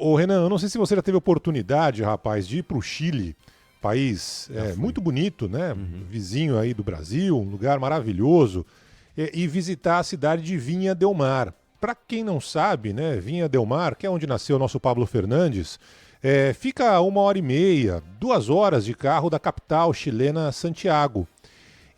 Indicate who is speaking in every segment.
Speaker 1: Ô Renan, eu não sei se você já teve oportunidade, rapaz, de ir para o Chile, país
Speaker 2: Já
Speaker 1: muito
Speaker 2: fui.
Speaker 1: bonito, né?
Speaker 2: Uhum.
Speaker 1: Vizinho aí do Brasil, um lugar maravilhoso, e visitar a cidade de Vinha del Mar. Para quem não sabe, né, Vinha del Mar, que é onde nasceu o nosso Pablo Fernandes, fica a 1 hora e meia, 2 horas de carro da capital chilena, Santiago.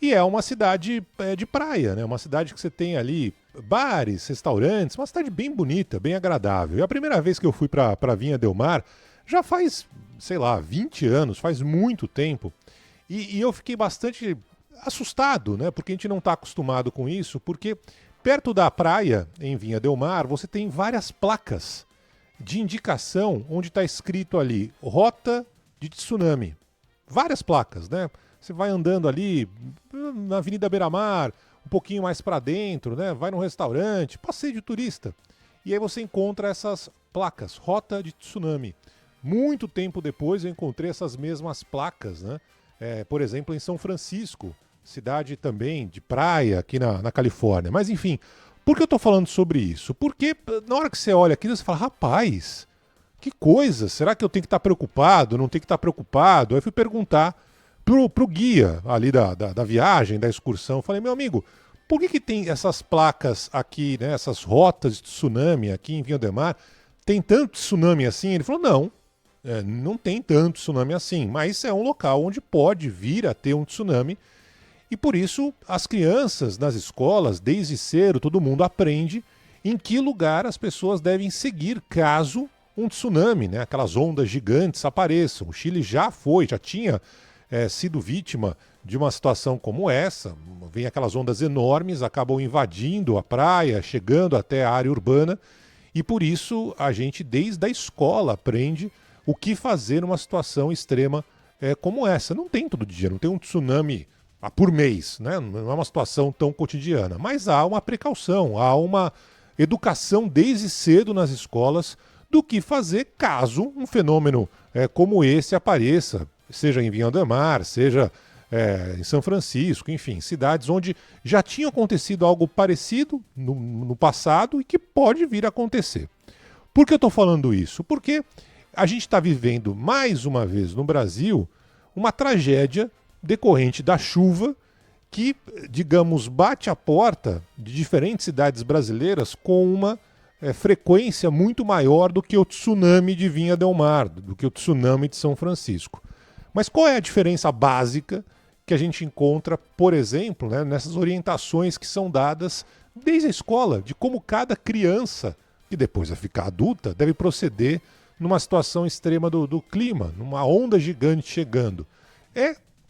Speaker 1: E é uma cidade de praia, né? Uma cidade que você tem ali bares, restaurantes, uma cidade bem bonita, bem agradável. E a primeira vez que eu fui para Vinha del Mar já faz, sei lá, 20 anos, faz muito tempo. E eu fiquei bastante assustado, né? Porque a gente não está acostumado com isso, porque perto da praia, em Vinha del Mar, você tem várias placas de indicação onde está escrito ali rota de tsunami. Várias placas, né? Você vai andando ali na Avenida Beira-Mar, um pouquinho mais para dentro, né? Vai num restaurante, passeio de turista. E aí você encontra essas placas, rota de tsunami. Muito tempo depois eu encontrei essas mesmas placas, né? Por exemplo, em São Francisco, cidade também de praia aqui na Califórnia. Mas enfim, por que eu estou falando sobre isso? Porque na hora que você olha aquilo, você fala, rapaz, que coisa, será que eu tenho que estar preocupado? Não tenho que estar preocupado? Aí eu fui perguntar pro guia ali da viagem, da excursão. Eu falei, meu amigo, por que tem essas placas aqui, né, essas rotas de tsunami aqui em Vinha del Mar? Tem tanto tsunami assim? Ele falou, não, não tem tanto tsunami assim, mas é um local onde pode vir a ter um tsunami e por isso as crianças nas escolas, desde cedo, todo mundo aprende em que lugar as pessoas devem seguir caso um tsunami, né, aquelas ondas gigantes apareçam. O Chile já tinha sido vítima de uma situação como essa. Vem aquelas ondas enormes, acabam invadindo a praia, chegando até a área urbana, e por isso a gente, desde a escola, aprende o que fazer numa situação extrema como essa. Não tem todo dia, não tem um tsunami por mês, né? Não é uma situação tão cotidiana, mas há uma precaução, há uma educação desde cedo nas escolas do que fazer caso um fenômeno como esse apareça, seja em Vinha del Mar, seja em São Francisco, enfim, cidades onde já tinha acontecido algo parecido no passado e que pode vir a acontecer. Por que eu estou falando isso? Porque a gente está vivendo mais uma vez no Brasil uma tragédia decorrente da chuva que, digamos, bate a porta de diferentes cidades brasileiras com uma frequência muito maior do que o tsunami de Vinha del Mar, do que o tsunami de São Francisco. Mas qual é a diferença básica que a gente encontra, por exemplo, né, nessas orientações que são dadas desde a escola, de como cada criança, que depois vai ficar adulta, deve proceder numa situação extrema do clima, numa onda gigante chegando?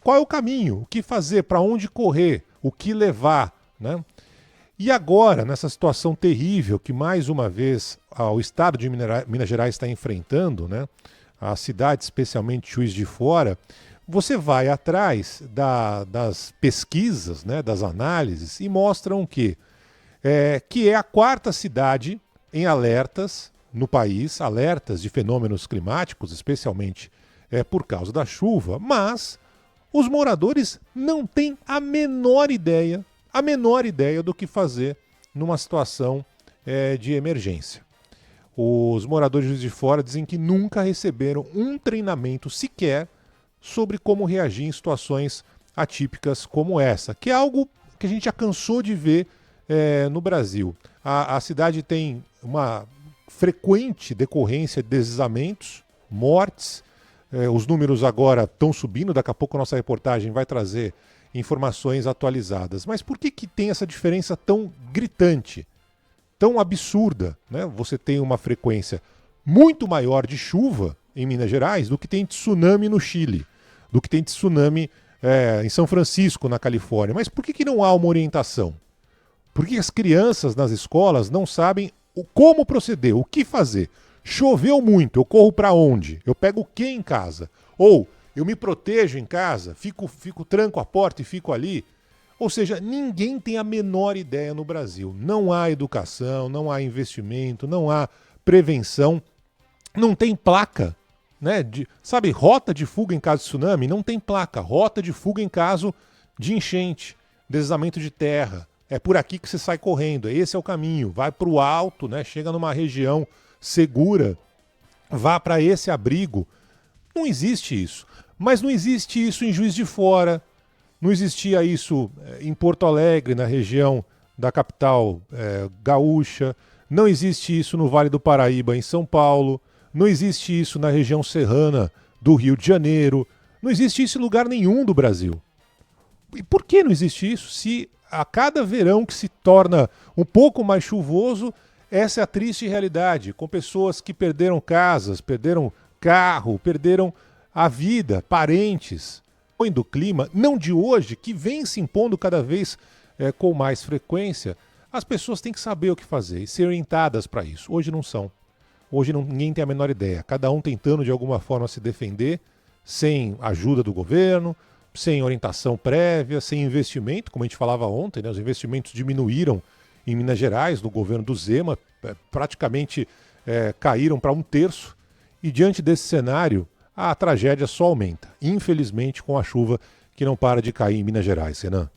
Speaker 1: Qual é o caminho, o que fazer, para onde correr, o que levar, né? E agora, nessa situação terrível que mais uma vez o estado de Minas Gerais está enfrentando, né? A cidade, especialmente Juiz de Fora, você vai atrás das pesquisas, né, das análises, e mostram que é a quarta cidade em alertas no país, alertas de fenômenos climáticos, especialmente por causa da chuva, mas os moradores não têm a menor ideia do que fazer numa situação de emergência. Os moradores de Juiz de Fora dizem que nunca receberam um treinamento sequer sobre como reagir em situações atípicas como essa, que é algo que a gente já cansou de ver no Brasil. A cidade tem uma frequente decorrência de deslizamentos, mortes. Os números agora estão subindo, daqui a pouco a nossa reportagem vai trazer informações atualizadas. Mas por que tem essa diferença tão gritante, tão absurda, né? Você tem uma frequência muito maior de chuva em Minas Gerais do que tem tsunami no Chile, do que tem tsunami em São Francisco, na Califórnia. Mas por que não há uma orientação? Por que as crianças nas escolas não sabem como proceder, o que fazer? Choveu muito, eu corro para onde? Eu pego o que em casa? Ou eu me protejo em casa, tranco a porta e fico ali? Ou seja, ninguém tem a menor ideia no Brasil. Não há educação, não há investimento, não há prevenção, não tem placa, né? Sabe, rota de fuga em caso de tsunami? Não tem placa. Rota de fuga em caso de enchente, deslizamento de terra. É por aqui que você sai correndo. Esse é o caminho. Vai para o alto, né? Chega numa região segura. vá para esse abrigo. Não existe isso. Mas não existe isso em Juiz de Fora, não existia isso em Porto Alegre, na região da capital gaúcha, não existe isso no Vale do Paraíba, em São Paulo, não existe isso na região serrana do Rio de Janeiro, não existe isso em lugar nenhum do Brasil. E por que não existe isso? Se a cada verão que se torna um pouco mais chuvoso, essa é a triste realidade, com pessoas que perderam casas, perderam carro, perderam a vida, parentes. Do clima, não de hoje, que vem se impondo cada vez com mais frequência, as pessoas têm que saber o que fazer e ser orientadas para isso. Hoje não são. Hoje ninguém tem a menor ideia. Cada um tentando de alguma forma se defender, sem ajuda do governo, sem orientação prévia, sem investimento, como a gente falava ontem, né? Os investimentos diminuíram em Minas Gerais, no governo do Zema, praticamente caíram para 1/3. E diante desse cenário, a tragédia só aumenta, infelizmente, com a chuva que não para de cair em Minas Gerais, Renan.